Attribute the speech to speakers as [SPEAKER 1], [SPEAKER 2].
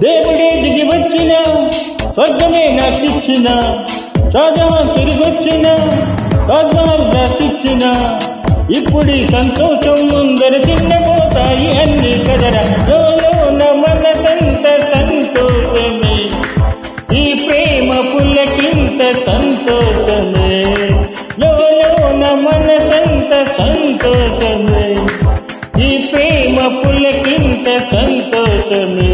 [SPEAKER 1] దేవుడే దిగి వచ్చిన స్వర్గమే నాకిచ్చిన షాజహాన్ తిరిగొచ్చిన తాజ్మహల్ రాసిచ్చిన ఇప్పుడు సంతోషం ముందర చిన్నపోతాయి అన్ని కదరా లోన మనసంత సంతోషమే ఈ ప్రేమ పుల్లకింత సంతోషమే లోన మనసంత సంతోషమే ఈ ప్రేమ పుల్లకింత సంతోషమే